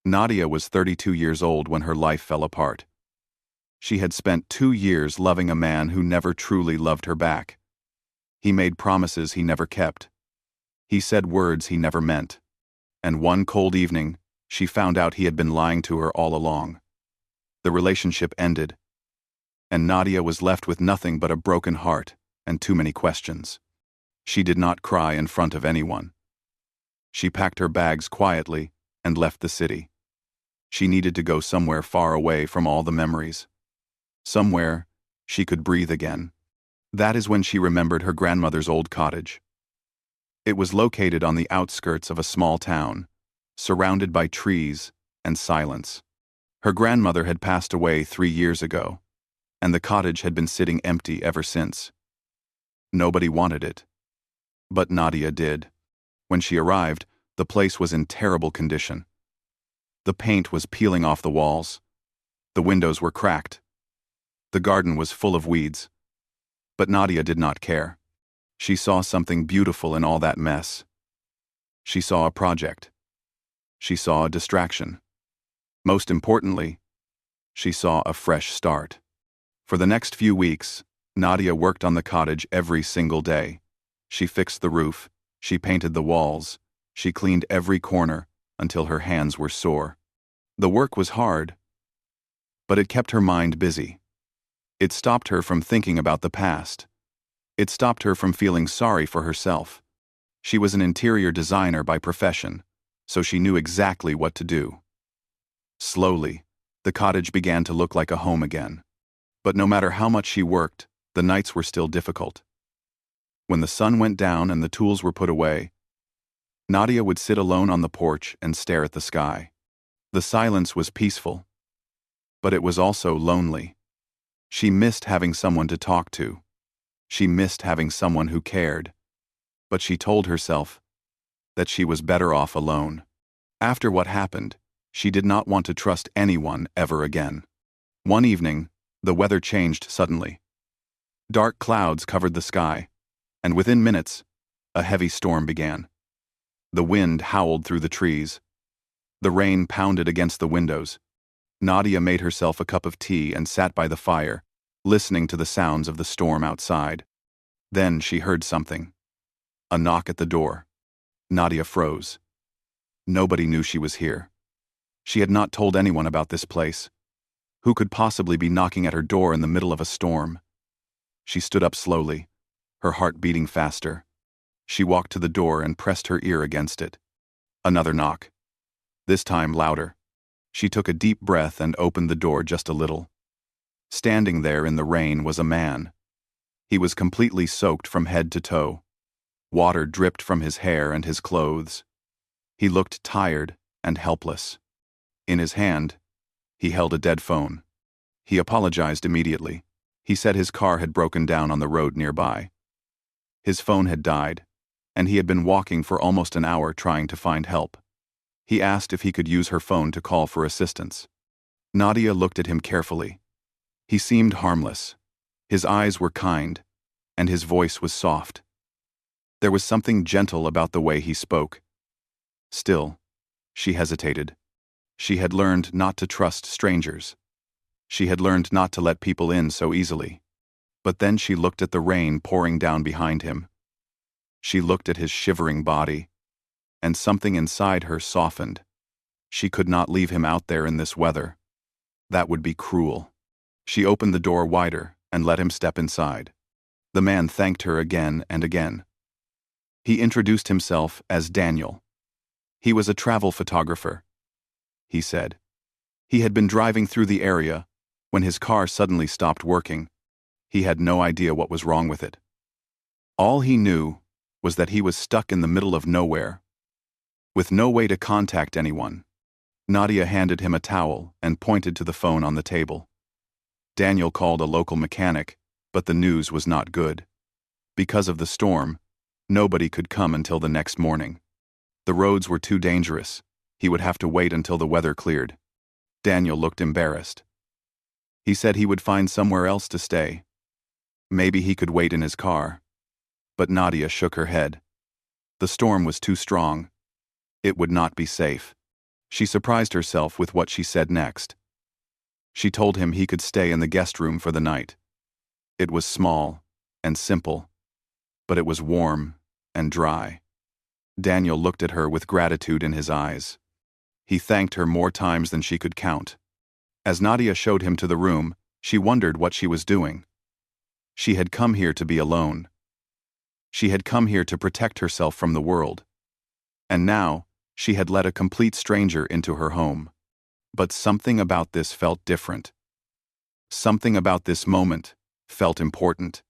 Nadia was 32 years old when her life fell apart. She had spent 2 years loving a man who never truly loved her back. He made promises he never kept. He said words he never meant. And one cold evening, she found out he had been lying to her all along. The relationship ended, and Nadia was left with nothing but a broken heart and too many questions. She did not cry in front of anyone. She packed her bags quietly and left the city. She needed to go somewhere far away from all the memories. Somewhere she could breathe again. That is when she remembered her grandmother's old cottage. It was located on the outskirts of a small town, surrounded by trees and silence. Her grandmother had passed away 3 years ago, and the cottage had been sitting empty ever since. Nobody wanted it. But Nadia did. When she arrived, the place was in terrible condition. The paint was peeling off the walls. The windows were cracked. The garden was full of weeds. But Nadia did not care. She saw something beautiful in all that mess. She saw a project. She saw a distraction. Most importantly, she saw a fresh start. For the next few weeks, Nadia worked on the cottage every single day. She fixed the roof, she painted the walls, she cleaned every corner until her hands were sore. The work was hard, but it kept her mind busy. It stopped her from thinking about the past. It stopped her from feeling sorry for herself. She was an interior designer by profession, so she knew exactly what to do. Slowly, the cottage began to look like a home again. But no matter how much she worked, the nights were still difficult. When the sun went down and the tools were put away, Nadia would sit alone on the porch and stare at the sky. The silence was peaceful, but it was also lonely. She missed having someone to talk to. She missed having someone who cared. But she told herself that she was better off alone. After what happened, she did not want to trust anyone ever again. One evening, the weather changed suddenly. Dark clouds covered the sky, and within minutes, a heavy storm began. The wind howled through the trees. The rain pounded against the windows. Nadia made herself a cup of tea and sat by the fire, listening to the sounds of the storm outside. Then she heard something. A knock at the door. Nadia froze. Nobody knew she was here. She had not told anyone about this place. Who could possibly be knocking at her door in the middle of a storm? She stood up slowly, her heart beating faster. She walked to the door and pressed her ear against it. Another knock. This time louder. She took a deep breath and opened the door just a little. Standing there in the rain was a man. He was completely soaked from head to toe. Water dripped from his hair and his clothes. He looked tired and helpless. In his hand, he held a dead phone. He apologized immediately. He said his car had broken down on the road nearby. His phone had died, and he had been walking for almost an hour trying to find help. He asked if he could use her phone to call for assistance. Nadia looked at him carefully. He seemed harmless. His eyes were kind, and his voice was soft. There was something gentle about the way he spoke. Still, she hesitated. She had learned not to trust strangers. She had learned not to let people in so easily. But then she looked at the rain pouring down behind him. She looked at his shivering body, and something inside her softened. She could not leave him out there in this weather. That would be cruel. She opened the door wider and let him step inside. The man thanked her again and again. He introduced himself as Daniel. He was a travel photographer, he said. He had been driving through the area when his car suddenly stopped working. He had no idea what was wrong with it. All he knew was that he was stuck in the middle of nowhere, with no way to contact anyone. Nadia handed him a towel and pointed to the phone on the table. Daniel called a local mechanic, but the news was not good. Because of the storm, nobody could come until the next morning. The roads were too dangerous. He would have to wait until the weather cleared. Daniel looked embarrassed. He said he would find somewhere else to stay. Maybe he could wait in his car. But Nadia shook her head. The storm was too strong. It would not be safe. She surprised herself with what she said next. She told him he could stay in the guest room for the night. It was small and simple, but it was warm and dry. Daniel looked at her with gratitude in his eyes. He thanked her more times than she could count. As Nadia showed him to the room, she wondered what she was doing. She had come here to be alone. She had come here to protect herself from the world. And now, she had let a complete stranger into her home. But something about this felt different. Something about this moment felt important.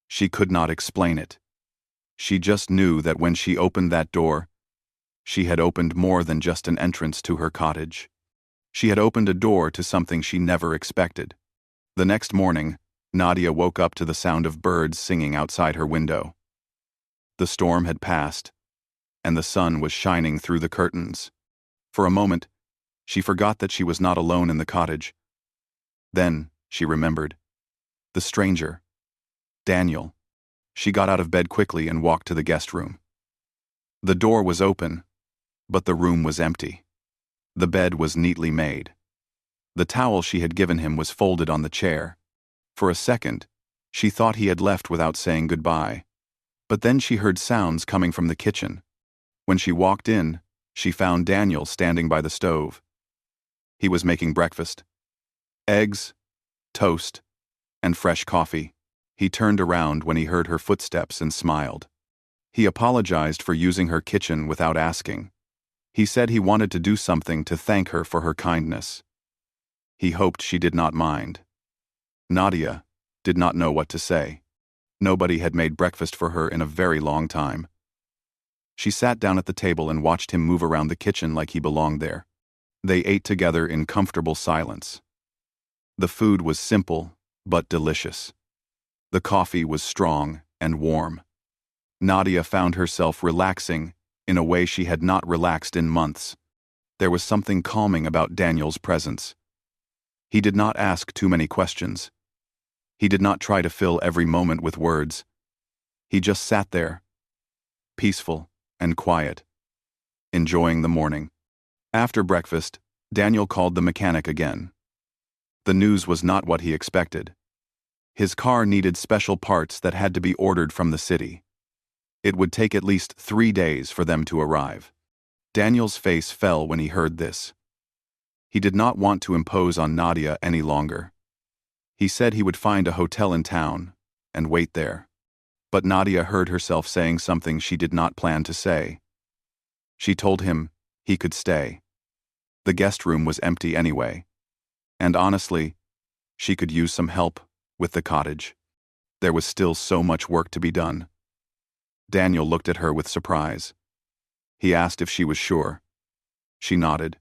She could not explain it. She just knew that when she opened that door, she had opened more than just an entrance to her cottage. She had opened a door to something she never expected. The next morning, Nadia woke up to the sound of birds singing outside her window. The storm had passed, and the sun was shining through the curtains. For a moment, she forgot that she was not alone in the cottage. Then, she remembered. The stranger. Daniel. She got out of bed quickly and walked to the guest room. The door was open, but the room was empty. The bed was neatly made. The towel she had given him was folded on the chair. For a second, she thought he had left without saying goodbye. But then she heard sounds coming from the kitchen. When she walked in, she found Daniel standing by the stove. He was making breakfast. Eggs, toast, and fresh coffee. He turned around when he heard her footsteps and smiled. He apologized for using her kitchen without asking. He said he wanted to do something to thank her for her kindness. He hoped she did not mind. Nadia did not know what to say. Nobody had made breakfast for her in a very long time. She sat down at the table and watched him move around the kitchen like he belonged there. They ate together in comfortable silence. The food was simple, but delicious. The coffee was strong and warm. Nadia found herself relaxing in a way she had not relaxed in months. There was something calming about Daniel's presence. He did not ask too many questions. He did not try to fill every moment with words. He just sat there, peaceful and quiet, enjoying the morning. After breakfast, Daniel called the mechanic again. The news was not what he expected. His car needed special parts that had to be ordered from the city. It would take at least 3 days for them to arrive. Daniel's face fell when he heard this. He did not want to impose on Nadia any longer. He said he would find a hotel in town and wait there. But Nadia heard herself saying something she did not plan to say. She told him he could stay. The guest room was empty anyway. And honestly, she could use some help with the cottage. There was still so much work to be done. Daniel looked at her with surprise. He asked if she was sure. She nodded.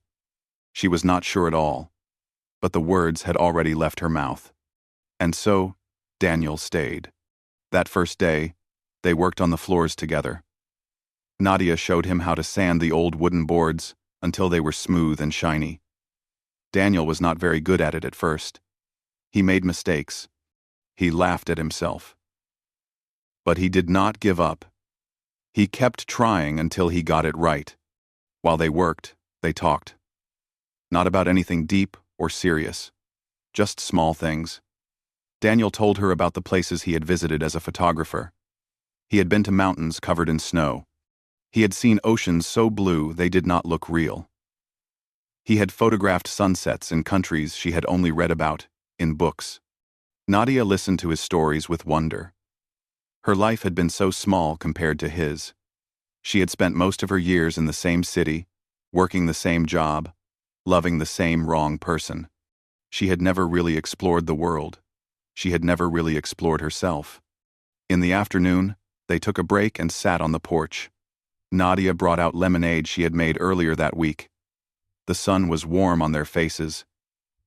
She was not sure at all, but the words had already left her mouth. And so, Daniel stayed. That first day, they worked on the floors together. Nadia showed him how to sand the old wooden boards until they were smooth and shiny. Daniel was not very good at it at first. He made mistakes. He laughed at himself. But he did not give up. He kept trying until he got it right. While they worked, they talked. Not about anything deep or serious, just small things. Daniel told her about the places he had visited as a photographer. He had been to mountains covered in snow. He had seen oceans so blue they did not look real. He had photographed sunsets in countries she had only read about in books. Nadia listened to his stories with wonder. Her life had been so small compared to his. She had spent most of her years in the same city, working the same job, loving the same wrong person. She had never really explored the world. She had never really explored herself. In the afternoon, they took a break and sat on the porch. Nadia brought out lemonade she had made earlier that week. The sun was warm on their faces.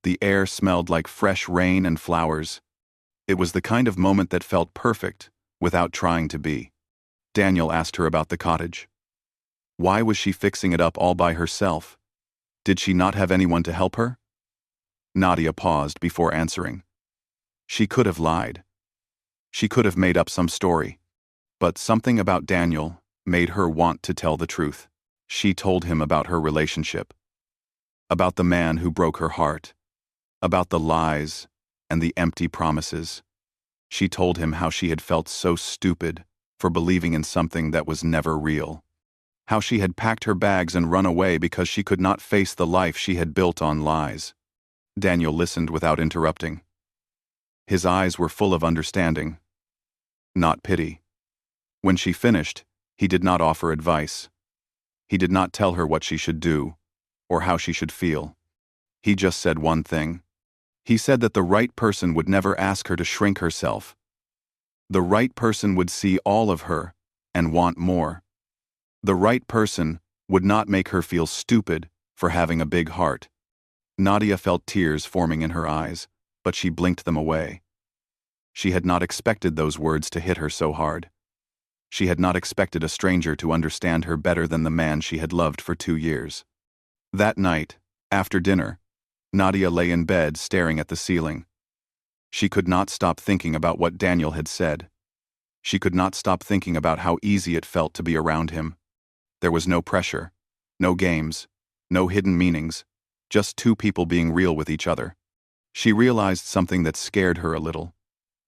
The air smelled like fresh rain and flowers. It was the kind of moment that felt perfect without trying to be. Daniel asked her about the cottage. Why was she fixing it up all by herself? Did she not have anyone to help her? Nadia paused before answering. She could have lied. She could have made up some story. But something about Daniel made her want to tell the truth. She told him about her relationship. about the man who broke her heart, about the lies and the empty promises. She told him how she had felt so stupid for believing in something that was never real. How she had packed her bags and run away because she could not face the life she had built on lies. Daniel listened without interrupting. His eyes were full of understanding, not pity. When she finished, he did not offer advice. He did not tell her what she should do, or how she should feel. He just said one thing. He said that the right person would never ask her to shrink herself. The right person would see all of her and want more. The right person would not make her feel stupid for having a big heart. Nadia felt tears forming in her eyes, but she blinked them away. She had not expected those words to hit her so hard. She had not expected a stranger to understand her better than the man she had loved for 2 years. That night, after dinner, Nadia lay in bed staring at the ceiling. She could not stop thinking about what Daniel had said. She could not stop thinking about how easy it felt to be around him. There was no pressure, no games, no hidden meanings, just two people being real with each other. She realized something that scared her a little.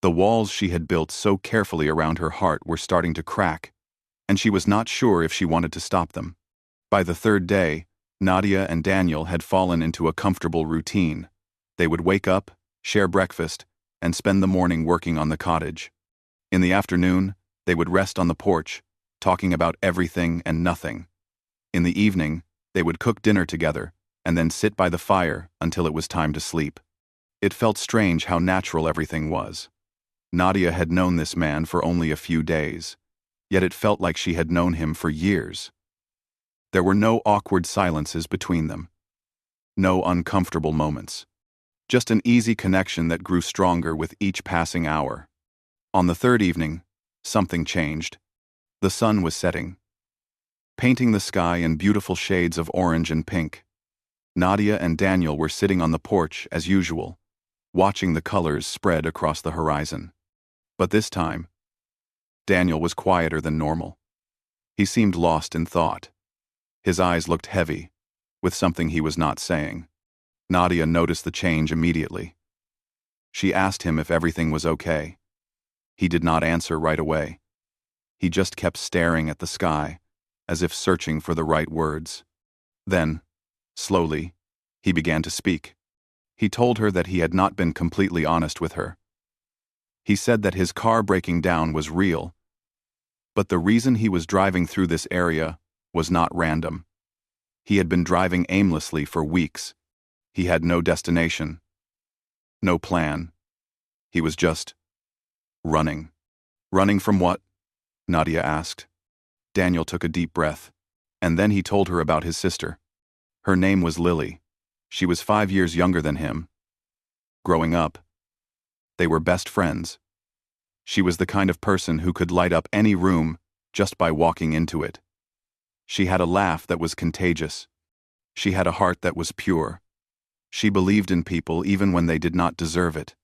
The walls she had built so carefully around her heart were starting to crack, and she was not sure if she wanted to stop them. By the third day, Nadia and Daniel had fallen into a comfortable routine. They would wake up, share breakfast, and spend the morning working on the cottage. In the afternoon, they would rest on the porch, talking about everything and nothing. In the evening, they would cook dinner together, and then sit by the fire until it was time to sleep. It felt strange how natural everything was. Nadia had known this man for only a few days, yet it felt like she had known him for years. There were no awkward silences between them. No uncomfortable moments. Just an easy connection that grew stronger with each passing hour. On the third evening, something changed. The sun was setting, painting the sky in beautiful shades of orange and pink. Nadia and Daniel were sitting on the porch as usual, watching the colors spread across the horizon. But this time, Daniel was quieter than normal. He seemed lost in thought. His eyes looked heavy, with something he was not saying. Nadia noticed the change immediately. She asked him if everything was okay. He did not answer right away. He just kept staring at the sky, as if searching for the right words. Then, slowly, he began to speak. He told her that he had not been completely honest with her. He said that his car breaking down was real, but the reason he was driving through this area was not random. He had been driving aimlessly for weeks. He had no destination, no plan. He was just running. Running from what? Nadia asked. Daniel took a deep breath, and then he told her about his sister. Her name was Lily. She was 5 years younger than him. Growing up, they were best friends. She was the kind of person who could light up any room just by walking into it. She had a laugh that was contagious. She had a heart that was pure. She believed in people even when they did not deserve it.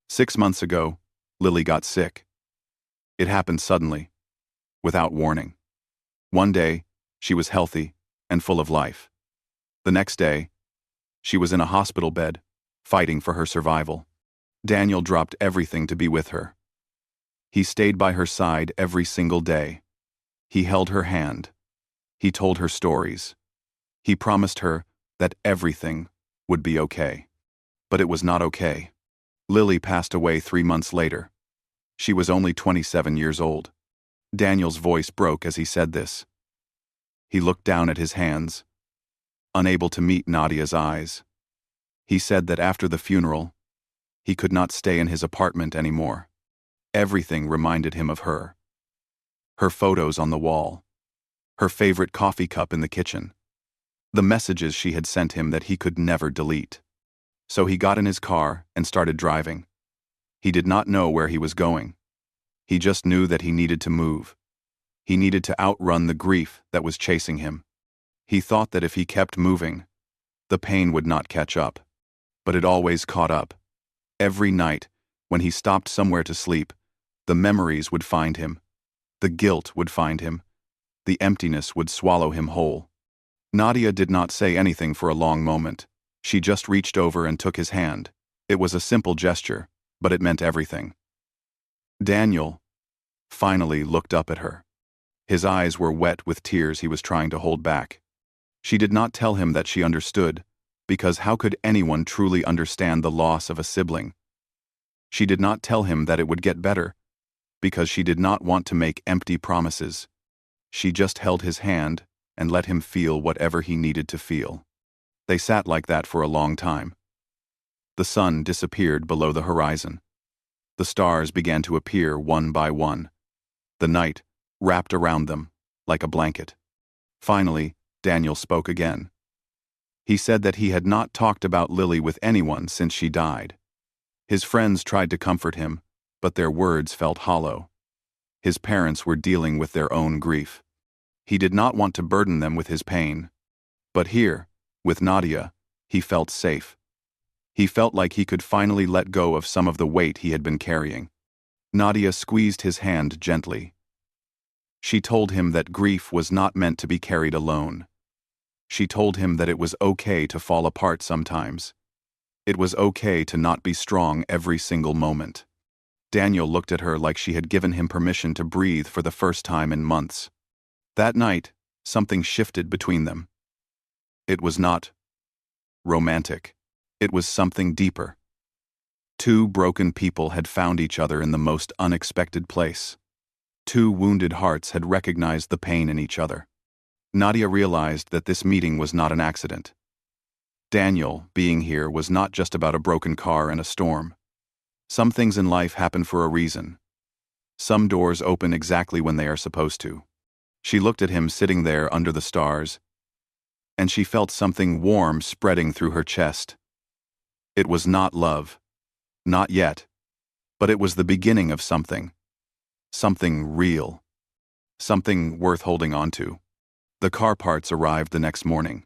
6 months ago, Lily got sick. It happened suddenly, without warning. One day, she was healthy and full of life. The next day, she was in a hospital bed, fighting for her survival. Daniel dropped everything to be with her. He stayed by her side every single day. He held her hand. He told her stories. He promised her that everything would be okay. But it was not okay. Lily passed away 3 months later. She was only 27 years old. Daniel's voice broke as he said this. He looked down at his hands, unable to meet Nadia's eyes. He said that after the funeral, he could not stay in his apartment anymore. Everything reminded him of her. Her photos on the wall. Her favorite coffee cup in the kitchen. The messages she had sent him that he could never delete. So he got in his car and started driving. He did not know where he was going. He just knew that he needed to move. He needed to outrun the grief that was chasing him. He thought that if he kept moving, the pain would not catch up. But it always caught up. Every night, when he stopped somewhere to sleep, the memories would find him. The guilt would find him. The emptiness would swallow him whole. Nadia did not say anything for a long moment. She just reached over and took his hand. It was a simple gesture, but it meant everything. Daniel finally looked up at her. His eyes were wet with tears he was trying to hold back. She did not tell him that she understood, because how could anyone truly understand the loss of a sibling? She did not tell him that it would get better, because she did not want to make empty promises. She just held his hand and let him feel whatever he needed to feel. They sat like that for a long time. The sun disappeared below the horizon. The stars began to appear one by one. The night wrapped around them like a blanket. Finally, Daniel spoke again. He said that he had not talked about Lily with anyone since she died. His friends tried to comfort him, but their words felt hollow. His parents were dealing with their own grief. He did not want to burden them with his pain. But here, with Nadia, he felt safe. He felt like he could finally let go of some of the weight he had been carrying. Nadia squeezed his hand gently. She told him that grief was not meant to be carried alone. She told him that it was okay to fall apart sometimes. It was okay to not be strong every single moment. Daniel looked at her like she had given him permission to breathe for the first time in months. That night, something shifted between them. It was not romantic. It was something deeper. Two broken people had found each other in the most unexpected place. Two wounded hearts had recognized the pain in each other. Nadia realized that this meeting was not an accident. Daniel, being here, was not just about a broken car and a storm. Some things in life happen for a reason. Some doors open exactly when they are supposed to. She looked at him sitting there under the stars, and she felt something warm spreading through her chest. It was not love. Not yet. But it was the beginning of something. Something real. Something worth holding on to. The car parts arrived the next morning.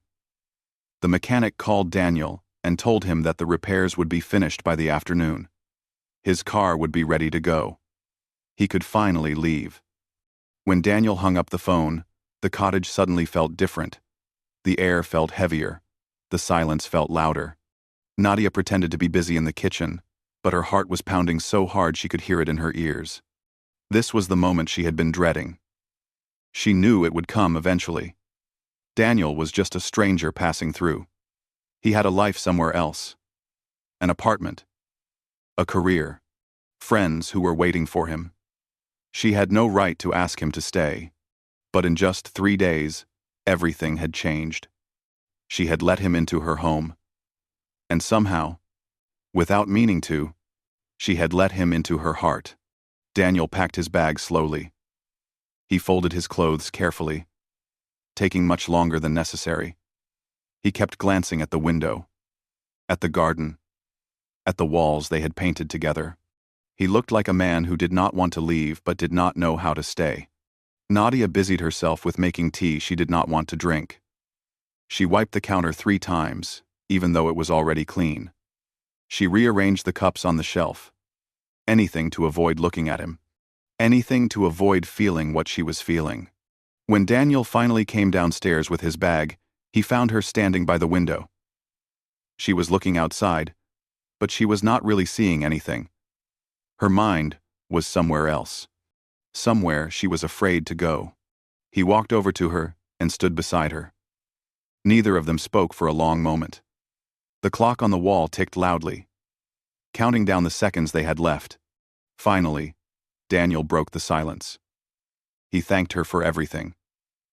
The mechanic called Daniel and told him that the repairs would be finished by the afternoon. His car would be ready to go. He could finally leave. When Daniel hung up the phone, the cottage suddenly felt different. The air felt heavier. The silence felt louder. Nadia pretended to be busy in the kitchen, but her heart was pounding so hard she could hear it in her ears. This was the moment she had been dreading. She knew it would come eventually. Daniel was just a stranger passing through. He had a life somewhere else. An apartment. A career. Friends who were waiting for him. She had no right to ask him to stay. But in just 3 days, everything had changed. She had let him into her home. And somehow, without meaning to, she had let him into her heart. Daniel packed his bag slowly. He folded his clothes carefully, taking much longer than necessary. He kept glancing at the window, at the garden, at the walls they had painted together. He looked like a man who did not want to leave but did not know how to stay. Nadia busied herself with making tea she did not want to drink. She wiped the counter 3 times, even though it was already clean. She rearranged the cups on the shelf. Anything to avoid looking at him. Anything to avoid feeling what she was feeling. When Daniel finally came downstairs with his bag, he found her standing by the window. She was looking outside, but she was not really seeing anything. Her mind was somewhere else. Somewhere she was afraid to go. He walked over to her and stood beside her. Neither of them spoke for a long moment. The clock on the wall ticked loudly, counting down the seconds they had left. Finally, Daniel broke the silence. He thanked her for everything.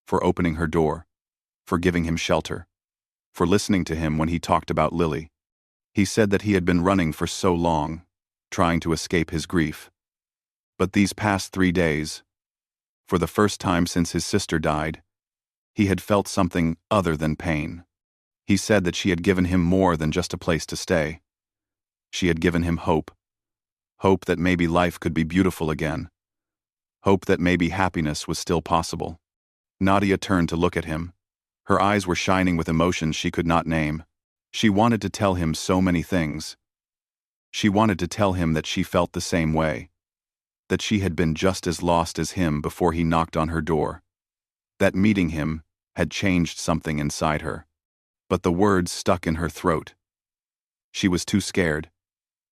For opening her door. For giving him shelter. For listening to him when he talked about Lily. He said that he had been running for so long, trying to escape his grief. But these past 3 days, for the first time since his sister died, he had felt something other than pain. He said that she had given him more than just a place to stay. She had given him hope. Hope that maybe life could be beautiful again. Hope that maybe happiness was still possible. Nadia turned to look at him. Her eyes were shining with emotions she could not name. She wanted to tell him so many things. She wanted to tell him that she felt the same way. That she had been just as lost as him before he knocked on her door. That meeting him had changed something inside her. But the words stuck in her throat. She was too scared,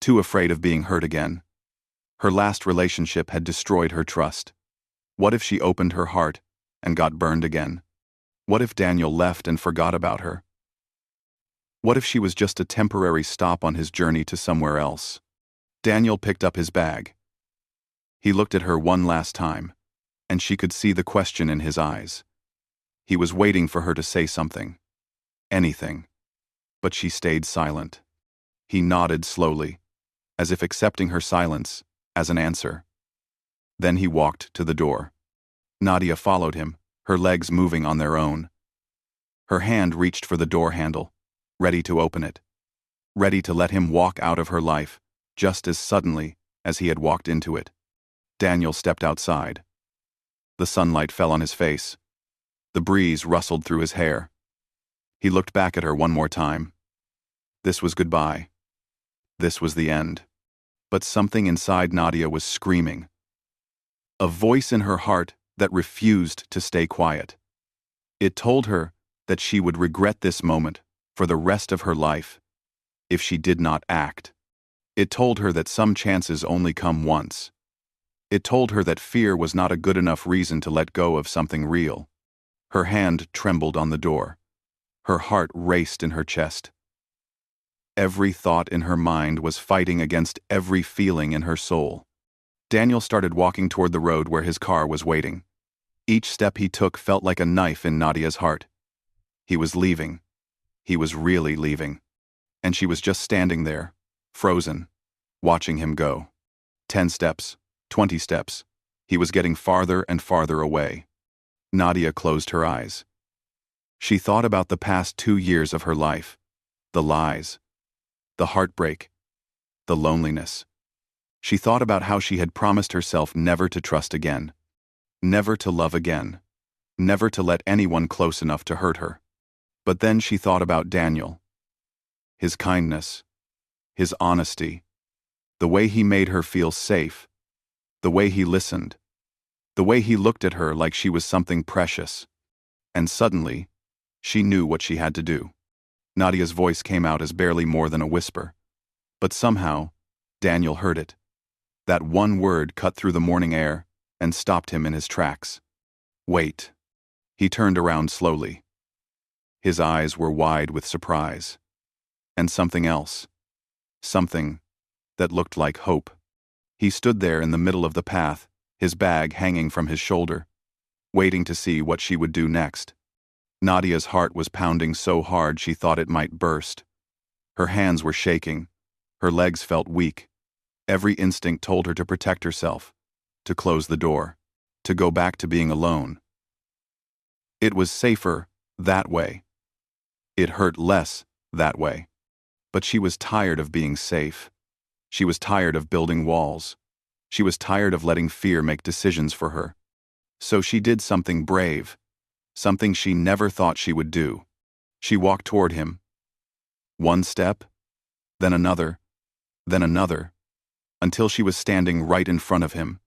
too afraid of being hurt again. Her last relationship had destroyed her trust. What if she opened her heart and got burned again? What if Daniel left and forgot about her? What if she was just a temporary stop on his journey to somewhere else? Daniel picked up his bag. He looked at her one last time, and she could see the question in his eyes. He was waiting for her to say something. Anything. But she stayed silent. He nodded slowly, as if accepting her silence as an answer. Then he walked to the door. Nadia followed him, her legs moving on their own. Her hand reached for the door handle, ready to open it, ready to let him walk out of her life, just as suddenly as he had walked into it. Daniel stepped outside. The sunlight fell on his face. The breeze rustled through his hair. He looked back at her one more time. This was goodbye. This was the end. But something inside Nadia was screaming. A voice in her heart that refused to stay quiet. It told her that she would regret this moment for the rest of her life if she did not act. It told her that some chances only come once. It told her that fear was not a good enough reason to let go of something real. Her hand trembled on the door. Her heart raced in her chest. Every thought in her mind was fighting against every feeling in her soul. Daniel started walking toward the road where his car was waiting. Each step he took felt like a knife in Nadia's heart. He was leaving. He was really leaving. And she was just standing there, frozen, watching him go. 10 steps, 20 steps. He was getting farther and farther away. Nadia closed her eyes. She thought about the past 2 years of her life. The lies. The heartbreak. The loneliness. She thought about how she had promised herself never to trust again. Never to love again. Never to let anyone close enough to hurt her. But then she thought about Daniel. His kindness. His honesty. The way he made her feel safe. The way he listened. The way he looked at her like she was something precious. And suddenly, she knew what she had to do. Nadia's voice came out as barely more than a whisper. But somehow, Daniel heard it. That one word cut through the morning air and stopped him in his tracks. Wait. He turned around slowly. His eyes were wide with surprise. And something else. Something that looked like hope. He stood there in the middle of the path, his bag hanging from his shoulder, waiting to see what she would do next. Nadia's heart was pounding so hard she thought it might burst. Her hands were shaking. Her legs felt weak. Every instinct told her to protect herself, to close the door, to go back to being alone. It was safer that way. It hurt less that way. But she was tired of being safe. She was tired of building walls. She was tired of letting fear make decisions for her. So she did something brave, something she never thought she would do. She walked toward him. One step, then another, until she was standing right in front of him,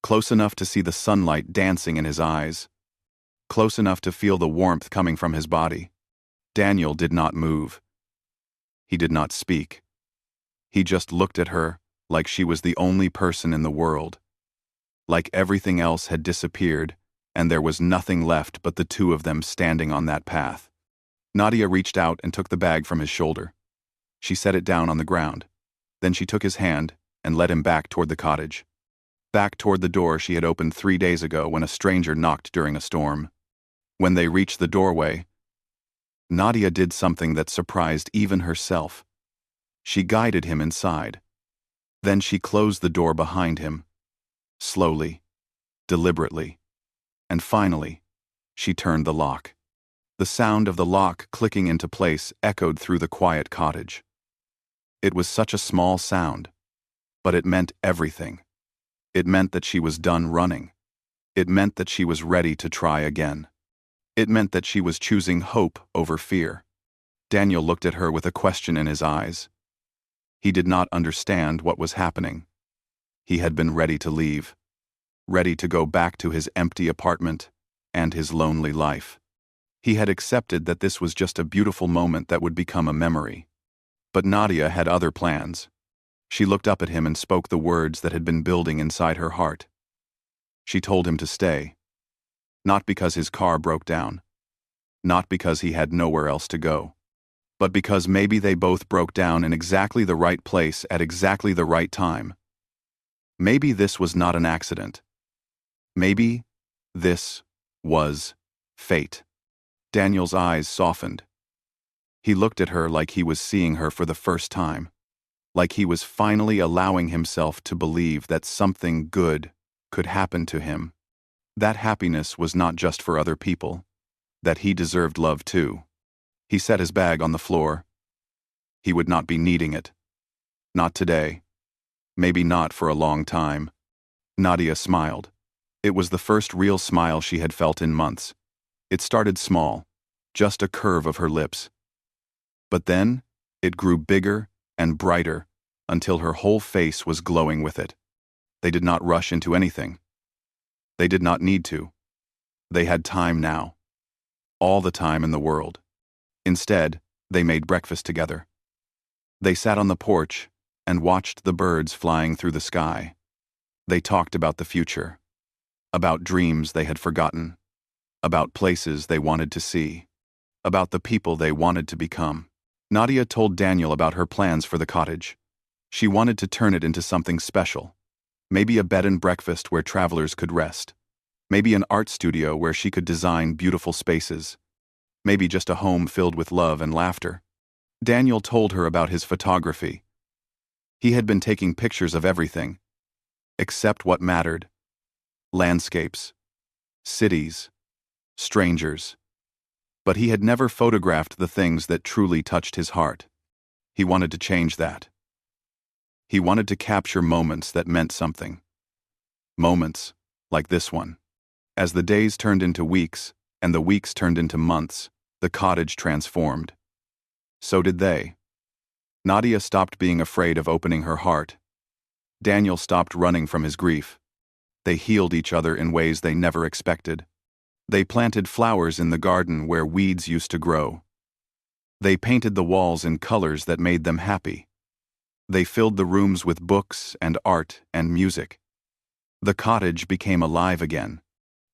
close enough to see the sunlight dancing in his eyes, close enough to feel the warmth coming from his body. Daniel did not move. He did not speak. He just looked at her like she was the only person in the world. Like everything else had disappeared, and there was nothing left but the two of them standing on that path. Nadia reached out and took the bag from his shoulder. She set it down on the ground. Then she took his hand and led him back toward the cottage. Back toward the door she had opened 3 days ago when a stranger knocked during a storm. When they reached the doorway, Nadia did something that surprised even herself. She guided him inside. Then she closed the door behind him. Slowly, deliberately. And finally, she turned the lock. The sound of the lock clicking into place echoed through the quiet cottage. It was such a small sound, but it meant everything. It meant that she was done running. It meant that she was ready to try again. It meant that she was choosing hope over fear. Daniel looked at her with a question in his eyes. He did not understand what was happening. He had been ready to leave, ready to go back to his empty apartment and his lonely life. He had accepted that this was just a beautiful moment that would become a memory. But Nadia had other plans. She looked up at him and spoke the words that had been building inside her heart. She told him to stay. Not because his car broke down. Not because he had nowhere else to go. But because maybe they both broke down in exactly the right place at exactly the right time. Maybe this was not an accident. Maybe this was fate. Daniel's eyes softened. He looked at her like he was seeing her for the first time. Like he was finally allowing himself to believe that something good could happen to him. That happiness was not just for other people. That he deserved love too. He set his bag on the floor. He would not be needing it. Not today. Maybe not for a long time. Nadia smiled. It was the first real smile she had felt in months. It started small, just a curve of her lips. But then, it grew bigger and brighter until her whole face was glowing with it. They did not rush into anything. They did not need to. They had time now. All the time in the world. Instead, they made breakfast together. They sat on the porch and watched the birds flying through the sky. They talked about the future. About dreams they had forgotten. About places they wanted to see. About the people they wanted to become. Nadia told Daniel about her plans for the cottage. She wanted to turn it into something special. Maybe a bed and breakfast where travelers could rest. Maybe an art studio where she could design beautiful spaces. Maybe just a home filled with love and laughter. Daniel told her about his photography. He had been taking pictures of everything. Except what mattered. Landscapes. Cities. Strangers. But he had never photographed the things that truly touched his heart. He wanted to change that. He wanted to capture moments that meant something. Moments like this one. As the days turned into weeks, and the weeks turned into months, the cottage transformed. So did they. Nadia stopped being afraid of opening her heart. Daniel stopped running from his grief. They healed each other in ways they never expected. They planted flowers in the garden where weeds used to grow. They painted the walls in colors that made them happy. They filled the rooms with books and art and music. The cottage became alive again.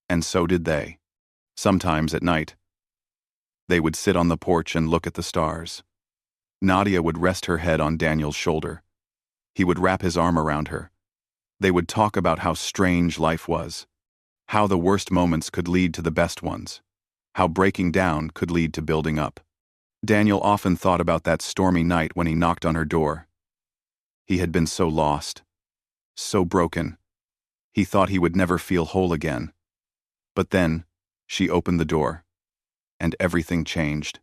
And so did they. Sometimes at night, they would sit on the porch and look at the stars. Nadia would rest her head on Daniel's shoulder. He would wrap his arm around her. They would talk about how strange life was. How the worst moments could lead to the best ones. How breaking down could lead to building up. Daniel often thought about that stormy night when he knocked on her door. He had been so lost. So broken. He thought he would never feel whole again. But then, she opened the door. And everything changed.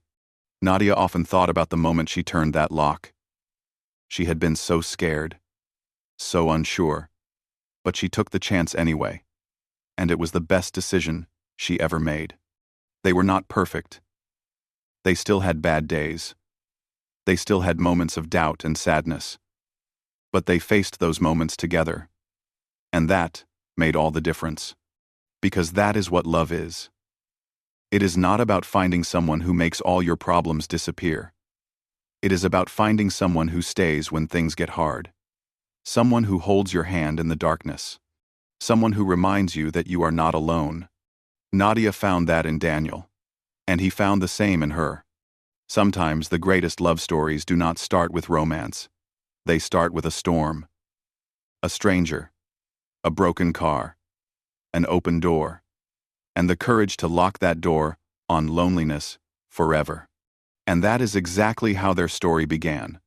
Nadia often thought about the moment she turned that lock. She had been so scared. So unsure. But she took the chance anyway. And it was the best decision she ever made. They were not perfect. They still had bad days. They still had moments of doubt and sadness. But they faced those moments together. And that made all the difference. Because that is what love is. It is not about finding someone who makes all your problems disappear. It is about finding someone who stays when things get hard. Someone who holds your hand in the darkness. Someone who reminds you that you are not alone. Nadia found that in Daniel. And he found the same in her. Sometimes the greatest love stories do not start with romance. They start with a storm. A stranger. A broken car. An open door. And the courage to lock that door on loneliness forever. And that is exactly how their story began.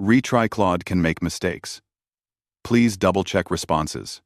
Retry Claude can make mistakes. Please double-check responses.